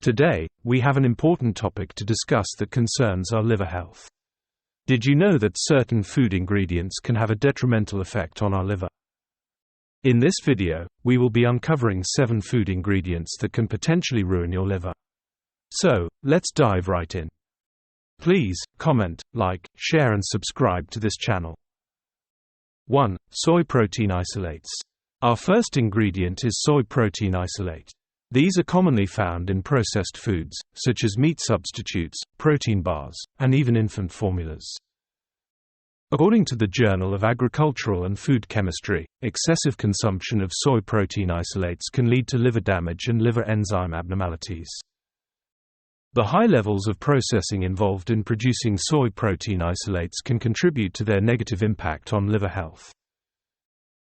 Today, we have an important topic to discuss that concerns our liver health. Did you know that certain food ingredients can have a detrimental effect on our liver? In this video, we will be uncovering 7 food ingredients that can potentially ruin your liver. So, let's dive right in. Please, comment, like, share and subscribe to this channel. 1. Soy protein isolates. Our first ingredient is soy protein isolate. These are commonly found in processed foods, such as meat substitutes, protein bars, and even infant formulas. According to the Journal of Agricultural and Food Chemistry, excessive consumption of soy protein isolates can lead to liver damage and liver enzyme abnormalities. The high levels of processing involved in producing soy protein isolates can contribute to their negative impact on liver health.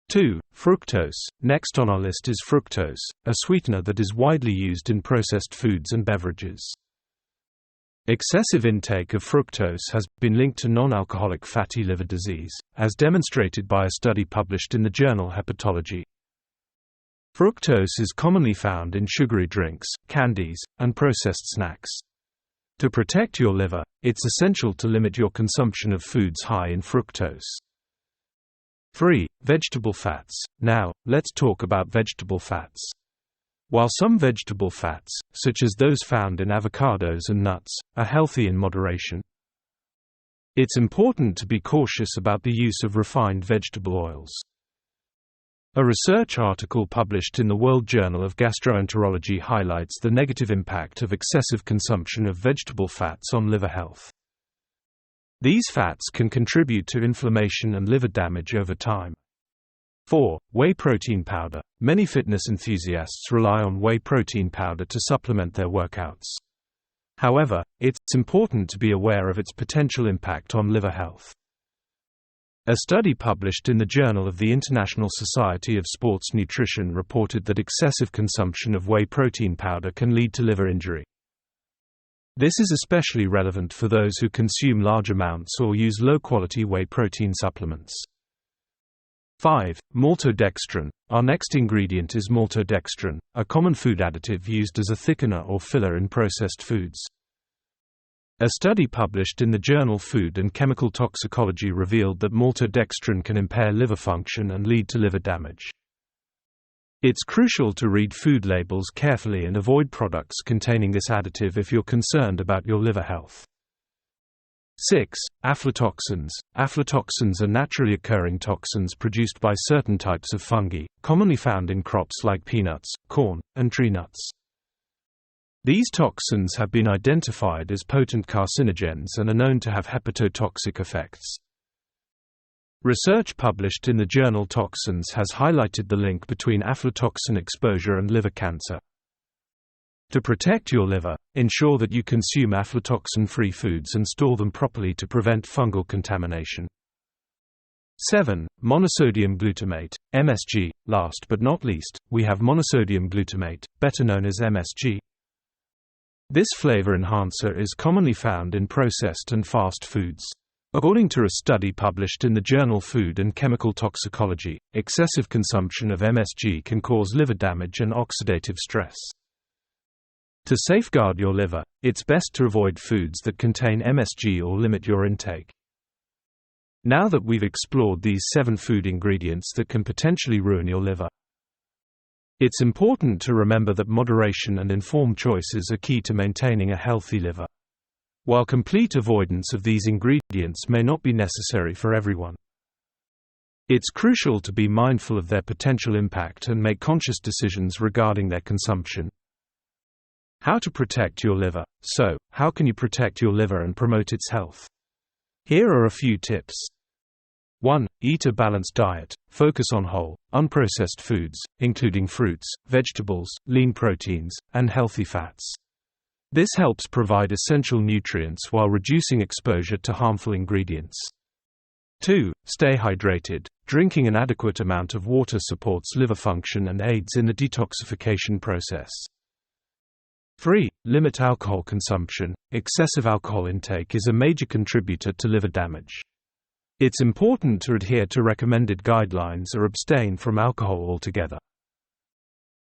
2. Fructose. Next on our list is fructose, a sweetener that is widely used in processed foods and beverages. Excessive intake of fructose has been linked to non-alcoholic fatty liver disease, as demonstrated by a study published in the journal Hepatology. Fructose is commonly found in sugary drinks, candies, and processed snacks. To protect your liver, it's essential to limit your consumption of foods high in fructose. 3. Vegetable fats. Now, let's talk about vegetable fats. While some vegetable fats, such as those found in avocados and nuts, are healthy in moderation, it's important to be cautious about the use of refined vegetable oils. A research article published in the World Journal of Gastroenterology highlights the negative impact of excessive consumption of vegetable fats on liver health. These fats can contribute to inflammation and liver damage over time. 4. Whey protein powder. Many fitness enthusiasts rely on whey protein powder to supplement their workouts. However, it's important to be aware of its potential impact on liver health. A study published in the Journal of the International Society of Sports Nutrition reported that excessive consumption of whey protein powder can lead to liver injury. This is especially relevant for those who consume large amounts or use low-quality whey protein supplements. 5. Maltodextrin. Our next ingredient is maltodextrin, a common food additive used as a thickener or filler in processed foods. A study published in the journal Food and Chemical Toxicology revealed that maltodextrin can impair liver function and lead to liver damage. It's crucial to read food labels carefully and avoid products containing this additive if you're concerned about your liver health. 6. Aflatoxins. Aflatoxins are naturally occurring toxins produced by certain types of fungi, commonly found in crops like peanuts, corn, and tree nuts. These toxins have been identified as potent carcinogens and are known to have hepatotoxic effects. Research published in the journal Toxins has highlighted the link between aflatoxin exposure and liver cancer. To protect your liver, ensure that you consume aflatoxin-free foods and store them properly to prevent fungal contamination. 7. Monosodium glutamate, MSG. Last but not least, we have monosodium glutamate, better known as MSG. This flavor enhancer is commonly found in processed and fast foods. According to a study published in the journal Food and Chemical Toxicology, excessive consumption of MSG can cause liver damage and oxidative stress. To safeguard your liver, it's best to avoid foods that contain MSG or limit your intake. Now that we've explored these 7 food ingredients that can potentially ruin your liver, it's important to remember that moderation and informed choices are key to maintaining a healthy liver. While complete avoidance of these ingredients may not be necessary for everyone, it's crucial to be mindful of their potential impact and make conscious decisions regarding their consumption. How to protect your liver. So, how can you protect your liver and promote its health? Here are a few tips. 1. Eat a balanced diet. Focus on whole, unprocessed foods, including fruits, vegetables, lean proteins, and healthy fats. This helps provide essential nutrients while reducing exposure to harmful ingredients. 2. Stay hydrated. Drinking an adequate amount of water supports liver function and aids in the detoxification process. 3. Limit alcohol consumption. Excessive alcohol intake is a major contributor to liver damage. It's important to adhere to recommended guidelines or abstain from alcohol altogether.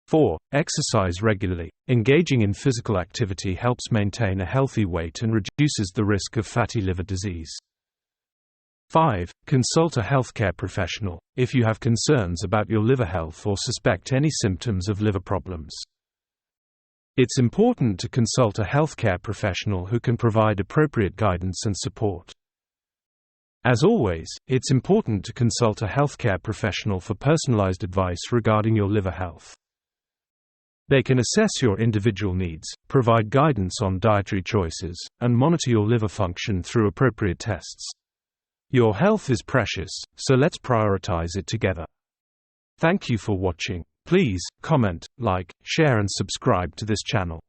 4. Exercise regularly. Engaging in physical activity helps maintain a healthy weight and reduces the risk of fatty liver disease. 5. Consult a healthcare professional if you have concerns about your liver health or suspect any symptoms of liver problems. It's important to consult a healthcare professional who can provide appropriate guidance and support. As always, it's important to consult a healthcare professional for personalized advice regarding your liver health. They can assess your individual needs, provide guidance on dietary choices, and monitor your liver function through appropriate tests. Your health is precious, so let's prioritize it together. Thank you for watching. Please comment, like, share and subscribe to this channel.